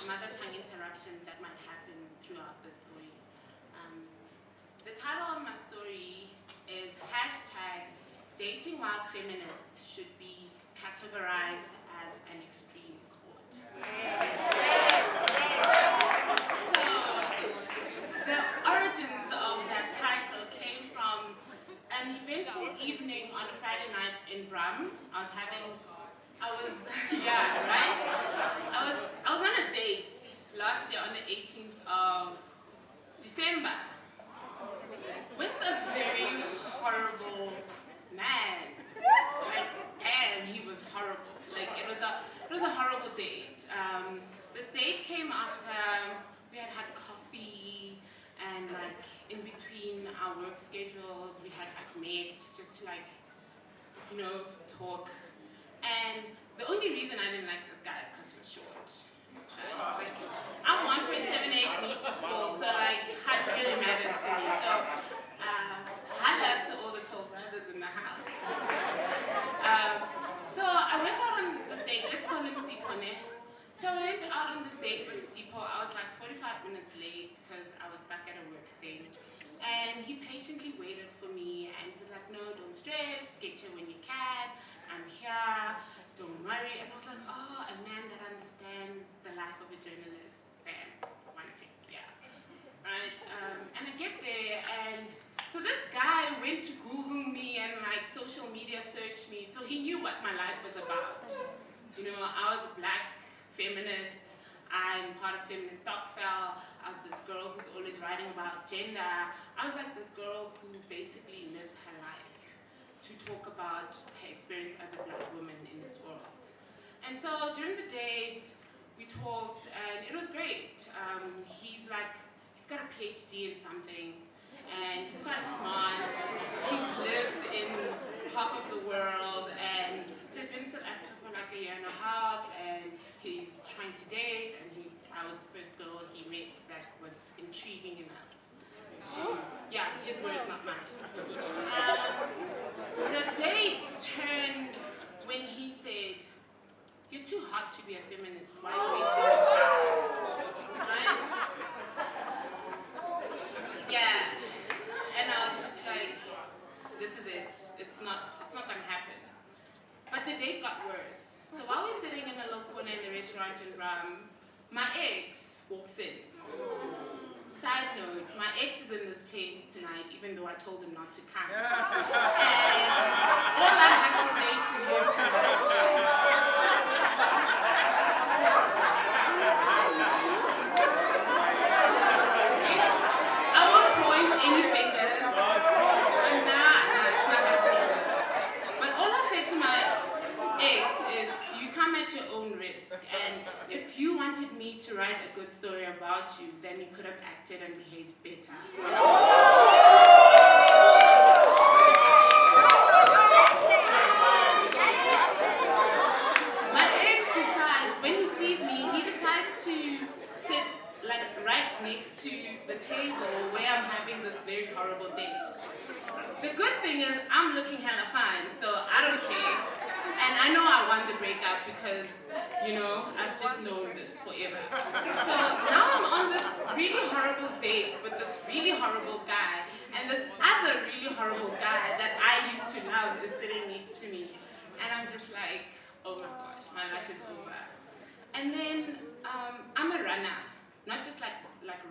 mother tongue interruption that might happen throughout the story. The title of my story is #Dating while feminists should be categorized as an extreme sport. So, the origins of that title came from an eventful evening on a Friday night in Brum. I was on a date last year on the 18th of December with a very horrible man. Like, damn, he was horrible. Like, it was a horrible date. This date came after we had coffee, and like in between our work schedules, we had met just to talk. And the only reason I didn't like this guy is because he was short. I'm 1.78 meters tall, so height really matters to me. So highlight to all the tall brothers in the house. So I went out on this date. Let's call him Sipone. So I went out on this date with Sipo. I was 45 minutes late because I was stuck at a work thing. And he patiently waited for me, and he was like, no, don't stress, get here when you can, I'm here, don't worry. And I was like, oh, a man that understands the life of a journalist, damn, one tick, yeah. Right, and I get there, and so this guy went to Google me and social media search me, so he knew what my life was about. I was a black feminist. I'm part of Feminist Stockfell. I was this girl who's always writing about gender. I was like this girl who basically lives her life to talk about her experience as a black woman in this world. And so during the date, we talked, and it was great. He's got a PhD in something, and he's quite smart. He's lived in half of the world, and so he's been in South Africa for a year and a half, and he's trying to date, and I was the first girl he met that was intriguing enough to, his words, not mine. The date turned when he said, you're too hot to be a feminist, why are you wasting your time? Right? Yeah. And I was just like, this is it. It's not gonna happen. But the date got worse. So while we're sitting in a little corner in the restaurant in Brum, my ex walks in. Side note, my ex is in this place tonight, even though I told him not to come. And all I have to say to him tonight, I won't point any fingers. Nah, it's not happening. But all I said to my ex is, you come at your own risk, and if you wanted me to write a good story about you, then you could have acted and behaved better. My ex decides, when he sees me, he decides to sit right next to the table where I'm having this very horrible date. The good thing is I'm looking hella fine, so I don't care. And I know I won the breakup because, I've just known this forever. So now I'm on this really horrible date with this really horrible guy, and this other really horrible guy that I used to love is sitting next to me. And I'm just like, oh my gosh, my life is over. And then I'm a runner, not just like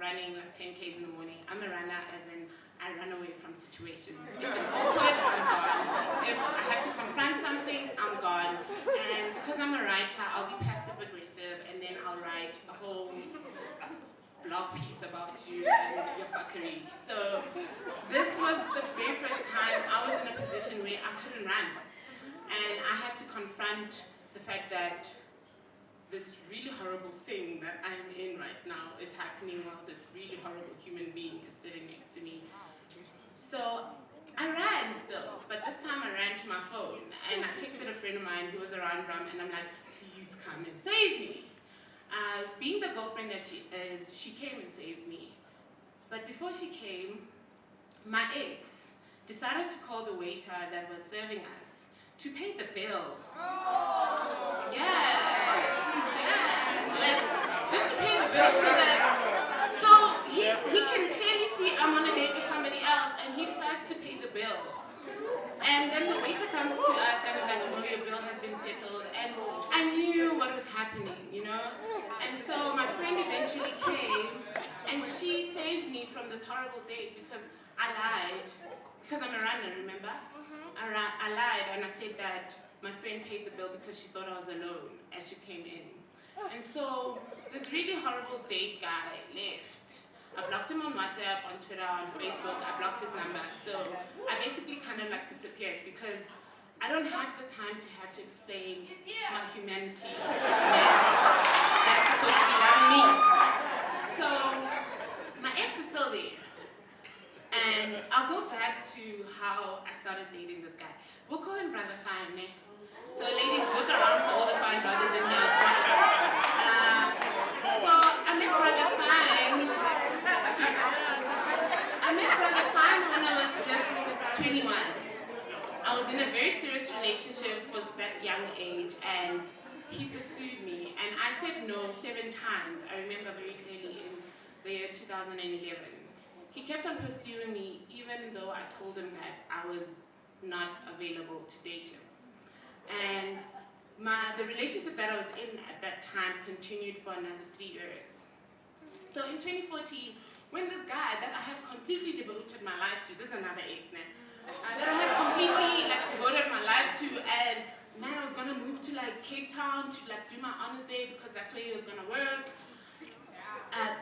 running 10Ks in the morning. I'm a runner as in I run away from situations. If it's awkward, I'm gone. If I have to confront something, I'm gone. And because I'm a writer, I'll be passive aggressive, and then I'll write a whole blog piece about you and your fuckery. So this was the very first time I was in a position where I couldn't run. And I had to confront the fact that this really horrible thing that I'm in right now is happening while this really horrible human being is sitting next to me. So I ran still, but this time I ran to my phone, and I texted a friend of mine who was around Brum, and I'm like, please come and save me. Being the girlfriend that she is, she came and saved me. But before she came, my ex decided to call the waiter that was serving us to pay the bill. Yeah. Just to pay then the waiter comes to us and is like, no, your bill has been settled. And I knew what was happening, you know? And so my friend eventually came and she saved me from this horrible date because I lied. Because I'm a runner, remember? I lied and I said that my friend paid the bill because she thought I was alone as she came in. And so this really horrible date guy left. I blocked him on WhatsApp, on Twitter, on Facebook. I blocked his number. So I basically kind of like disappeared because I don't have the time to have to explain my humanity to a man that's supposed to be loving me. So my ex is still there. And I'll go back to how I started dating this guy. We'll call him Brother Fine, eh? So ladies, look around for all the fine brothers in here too. So I met Brother Fine. When I was just 21. I was in a very serious relationship for that young age, and he pursued me. And I said no 7 times. I remember very clearly in the year 2011. He kept on pursuing me even though I told him that I was not available to date him. And the relationship that I was in at that time continued for another 3 years. So in 2014, when this guy that I have completely devoted my life to, this is another ex now, that I had completely devoted my life to, and man, I was gonna move to Cape Town to do my honors day because that's where he was gonna work.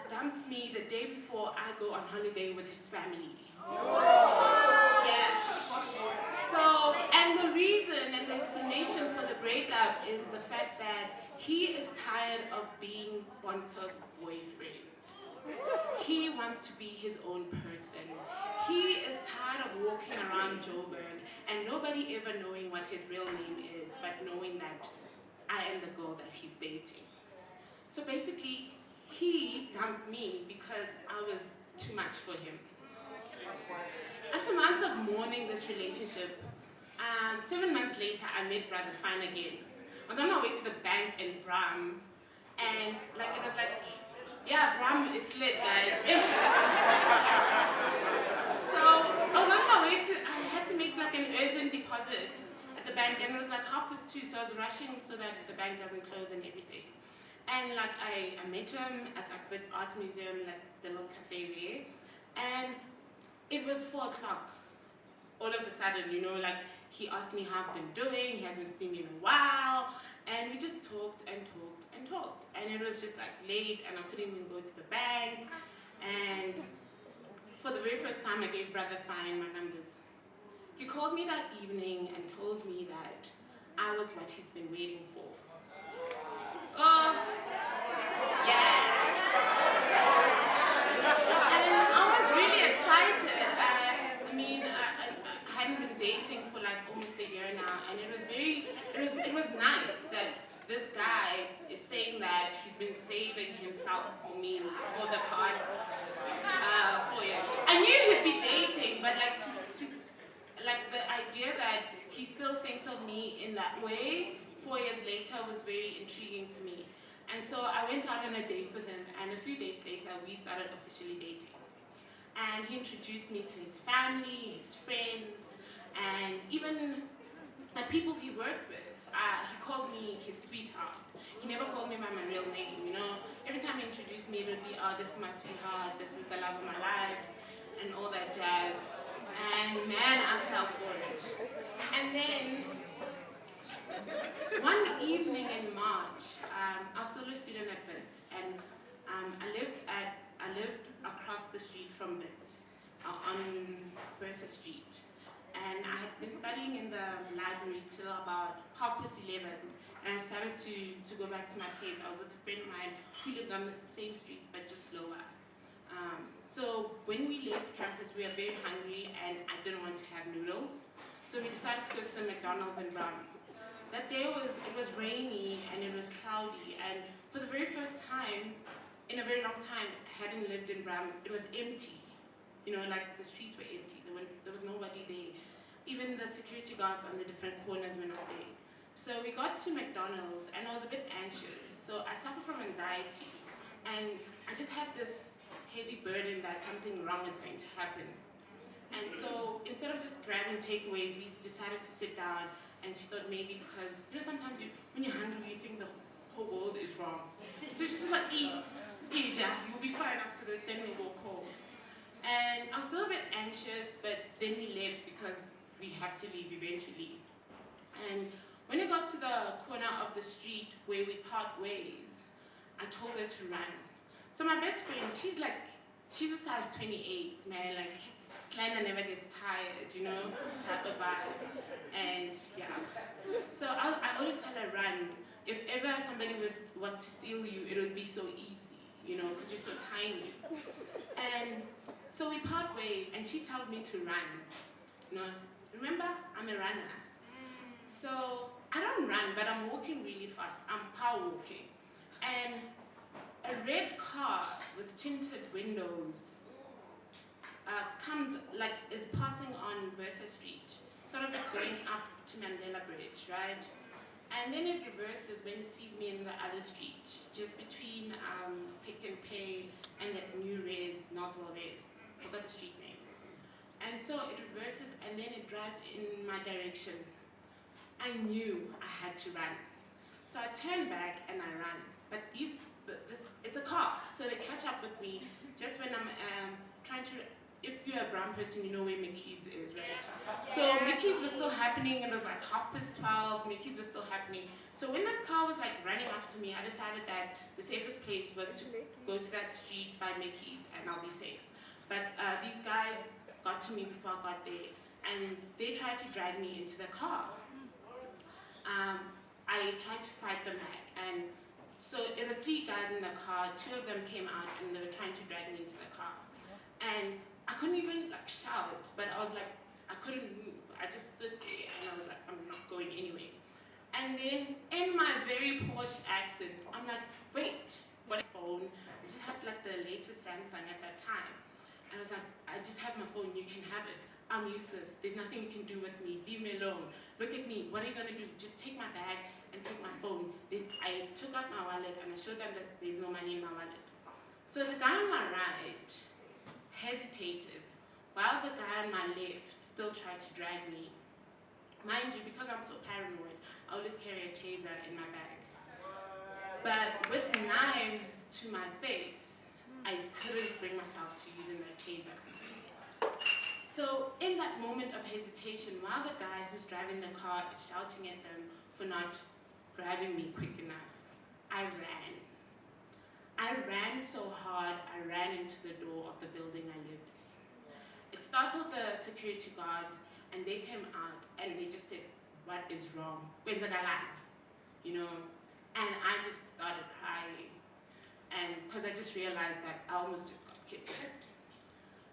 Dumps me the day before I go on holiday with his family. Yeah. So, and the reason and the explanation for the breakup is the fact that he is tired of being Pontsho's boyfriend. He wants to be his own person. He is tired of walking around Joburg and nobody ever knowing what his real name is, but knowing that I am the girl that he's dating. So basically, he dumped me because I was too much for him. After months of mourning this relationship, 7 months later, I met Brother Fine again. I was on my way to the bank in Bram, and it was yeah, Bram, it's lit, guys. So I was on my way I had to make an urgent deposit at the bank, and it was 2:30, so I was rushing so that the bank doesn't close and everything. And I met him at Wits Arts Museum, the little cafe there, and it was 4 o'clock. All of a sudden, he asked me how I've been doing. He hasn't seen me in a while, and we just talked and talked and talked. And it was just late, and I couldn't even go to the bank. And for the very first time, I gave Brother Fine my numbers. He called me that evening and told me that I was what he's been waiting for. Oh, yeah. And I was really excited. I hadn't been dating for almost a year now, and it was nice that this guy is saying that he's been saving himself for me for the past 4 years. I knew he'd be dating, but the idea that he still thinks of me in that way 4 years later was very intriguing to me. And so I went out on a date with him, and a few dates later, we started officially dating. And he introduced me to his family, his friends, and even the people he worked with. He called me his sweetheart. He never called me by my real name, Every time he introduced me, it would be, oh, this is my sweetheart, this is the love of my life, and all that jazz. And man, I fell for it. And then one evening in March, I was still a student at Wits, and I lived across the street from Wits, on Bertha Street. And I had been studying in the library till about 11:30, and I decided to go back to my place. I was with a friend of mine who lived on the same street, but just lower. So when we left campus, we were very hungry, and I didn't want to have noodles. So we decided to go to the McDonald's in Bram. That day it was rainy and it was cloudy, and for the very first time in a very long time, I hadn't lived in Bram. It was empty. The streets were empty. There was nobody there. Even the security guards on the different corners were not there. So we got to McDonald's, and I was a bit anxious. So I suffer from anxiety, and I just had this heavy burden that something wrong is going to happen. And so instead of just grabbing takeaways, we decided to sit down. And she thought maybe because, sometimes when you're hungry, you think the whole world is wrong. So she's like, eat, yeah, you'll be fine after this, then we'll go home. And I was still a bit anxious, but then we left because we have to leave eventually. And when we got to the corner of the street where we part ways, I told her to run. So my best friend, she's a size 28, man, like slender never gets tired, type of vibe. And yeah, so I always tell her run. If ever somebody was to steal you, it would be so easy, because you're so tiny. And so we part ways, and she tells me to run. Remember, I'm a runner. So I don't run, but I'm walking really fast. I'm power walking. And a red car with tinted windows is passing on Bertha Street. Sort of it's going up to Mandela Bridge, right? And then it reverses when it sees me in the other street, just between Pick and Pay and that new Res, Northwell Res. Forgot the street name. And so it reverses and then it drives in my direction. I knew I had to run. So I turn back and I run. But it's a car, so they catch up with me just when I'm trying to. If you're a brown person, you know where Mickey's is, right? So Mickey's was still happening. It was like 12:30. Mickey's was still happening. So when this car was like running after me, I decided that the safest place was to go to that street by Mickey's and I'll be safe. But these guys got to me before I got there, and they tried to drag me into the car. I tried to fight them back, and so it was 3 guys in the car. 2 of them came out and they were trying to drag me into the car. And I couldn't even shout, but I was like, I couldn't move. I just stood there and I was like, I'm not going anyway. And then in my very posh accent, I'm like, wait, what phone? I just had like the latest Samsung at that time. And I was like, I just have my phone, you can have it. I'm useless, there's nothing you can do with me, leave me alone. Look at me, what are you gonna do? Just take my bag and take my phone. I took out my wallet and I showed them that there's no money in my wallet. So the guy on my right hesitated, while the guy on my left still tried to drag me. Mind you, because I'm so paranoid, I always carry a taser in my bag. But with knives to my face, I couldn't bring myself to using the taser. So in that moment of hesitation, while the guy who's driving the car is shouting at them for not grabbing me quick enough, I ran. I ran so hard, I ran into the door of the building I lived in. It startled the security guards, and they came out and they just said, what is wrong? And I just started crying. And because I just realized that I almost just got kidnapped.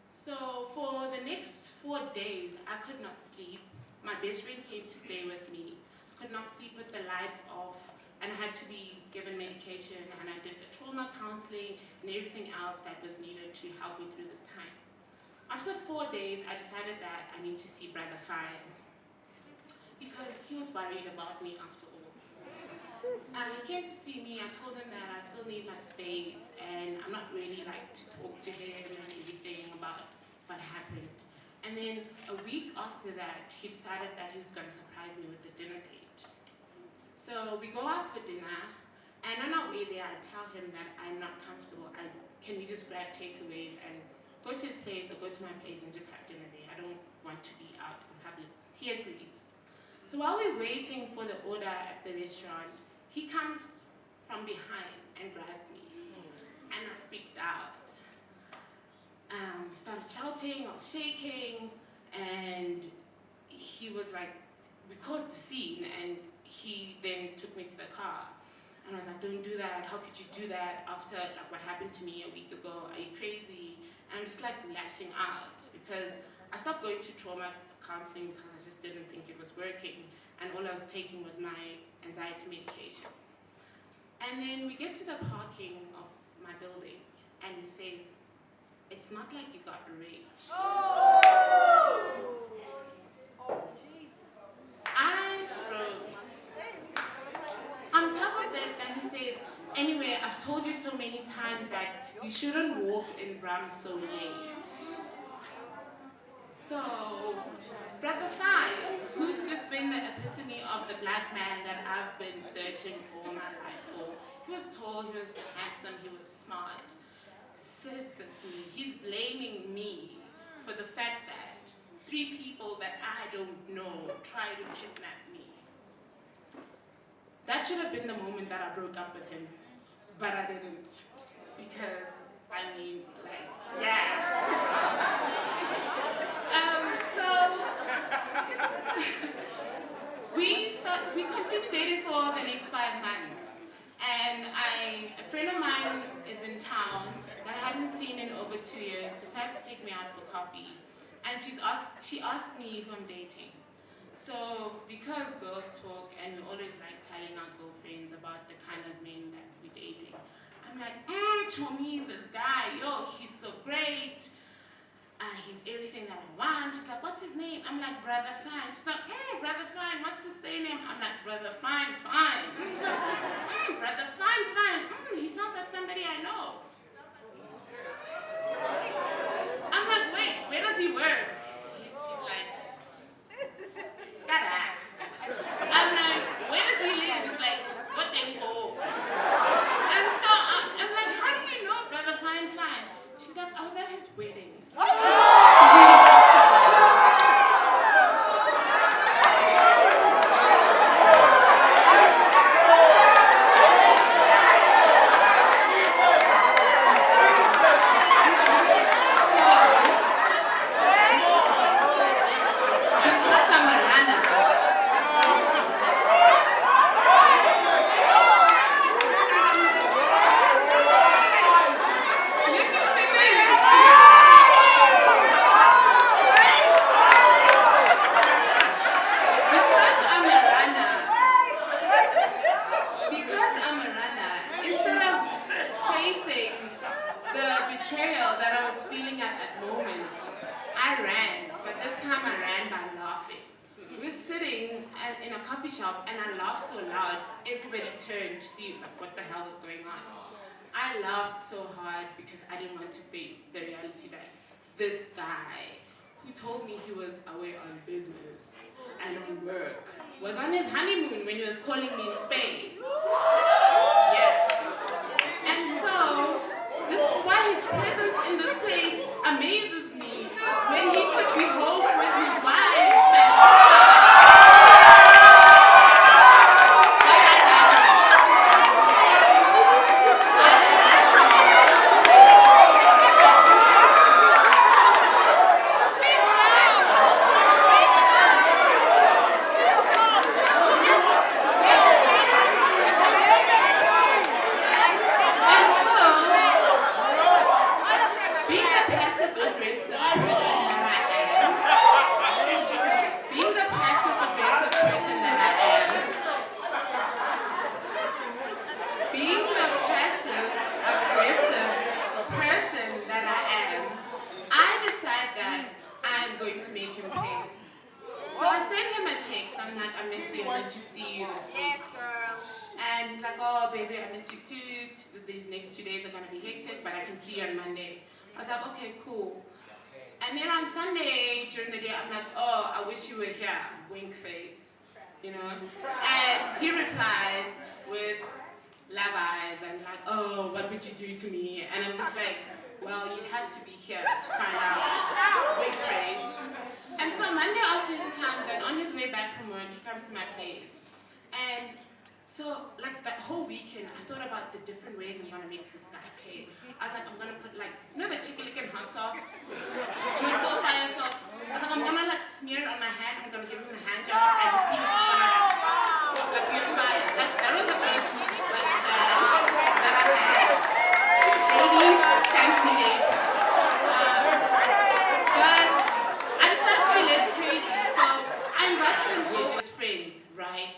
So for the next 4 days, I could not sleep. My best friend came to stay with me. I could not sleep with the lights off, and I had to be given medication, and I did the trauma counseling and everything else that was needed to help me through this time. After 4 days, I decided that I need to see Brother Fine because he was worried about me after all. He came to see me. I told him that I still need my space and I'm not really to talk to him and everything about what happened. And then a week after that, he decided that he's going to surprise me with a dinner date. So we go out for dinner, and on our way there, I tell him that I'm not comfortable. Can we just grab takeaways and go to his place or go to my place and just have dinner there? I don't want to be out in public. He agrees. So while we're waiting for the order at the restaurant, he comes from behind and grabs me. And I freaked out. Started shouting, I was shaking, and he was like, we caused the scene, and he then took me to the car. And I was like, don't do that, how could you do that after what happened to me a week ago? Are you crazy? And I'm just lashing out because I stopped going to trauma counseling because I just didn't think it was working, and all I was taking was my anxiety medication. And then we get to the parking of my building, and he says, it's not like you got raped. I froze. On top of that, then he says, anyway, I've told you so many times that you shouldn't walk in Bram so late. So, Brother Fine, who's just been the epitome of the black man that I've been searching all my life for. He was tall, he was handsome, he was smart. Says this to me. He's blaming me for the fact that 3 people that I don't know try to kidnap me. That should have been the moment that I broke up with him, but I didn't, because I mean, like, yeah. So we continued dating for the next 5 months, and a friend of mine is in town that I hadn't seen in over 2 years, decides to take me out for coffee, and she asked me who I'm dating. So, because girls talk and we always like telling our girlfriends about the kind of men that we're dating, I'm like, Chomi, this guy, yo, he's so great. He's everything that I want. She's like, what's his name? I'm like, Brother Fine. She's like, Brother Fine, what's his surname? I'm like, Brother Fine, Fine. Brother Fine, Fine. He sounds like somebody I know. I'm like, wait, where does he work? She's like, Gada. I'm like, where does he live? He's like, what they go? And so I'm like, how do you know, Brother Fine, Fine? She's like, I was at his wedding. In a coffee shop, and I laughed so loud, everybody turned to see like what the hell was going on. I laughed so hard because I didn't want to face the reality that this guy, who told me he was away on business and on work, was on his honeymoon when he was calling me in Spain. Yeah. And so, this is why his presence in this place amazes me, when he could be home with his wife and child. These next 2 days are going to be hectic, but I can see you on Monday. I was like, okay, cool. And then on Sunday, during the day, I'm like, oh, I wish you were here, wink face, you know? And he replies with love eyes and like, oh, what would you do to me? And I'm just like, well, you'd have to be here to find out, wink face. And so Monday afternoon comes, and on his way back from work, he comes to my place. And so, like, that whole weekend, I thought about the different ways I'm gonna make this guy pay. I was like, I'm gonna put, like, you know the chicken lick and hot sauce? You know, soul fire sauce? I was like, I'm gonna, like, smear it on my hand, I'm gonna give him a hand job, and his penis is gonna, like, beautify it. Like, that was the first, like, that I had. Ladies, can relate. But I decided to be less crazy, so I invited him, we're just friends, right?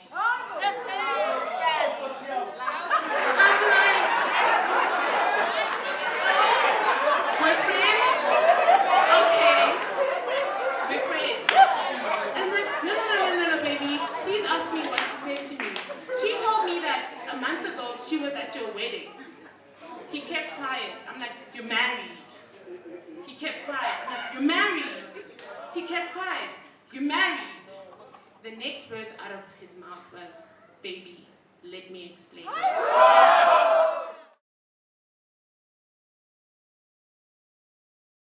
She was at your wedding. He kept quiet. I'm like, you're married. He kept quiet. I'm like, you're married. He kept quiet. You married. The next words out of his mouth was, baby, let me explain.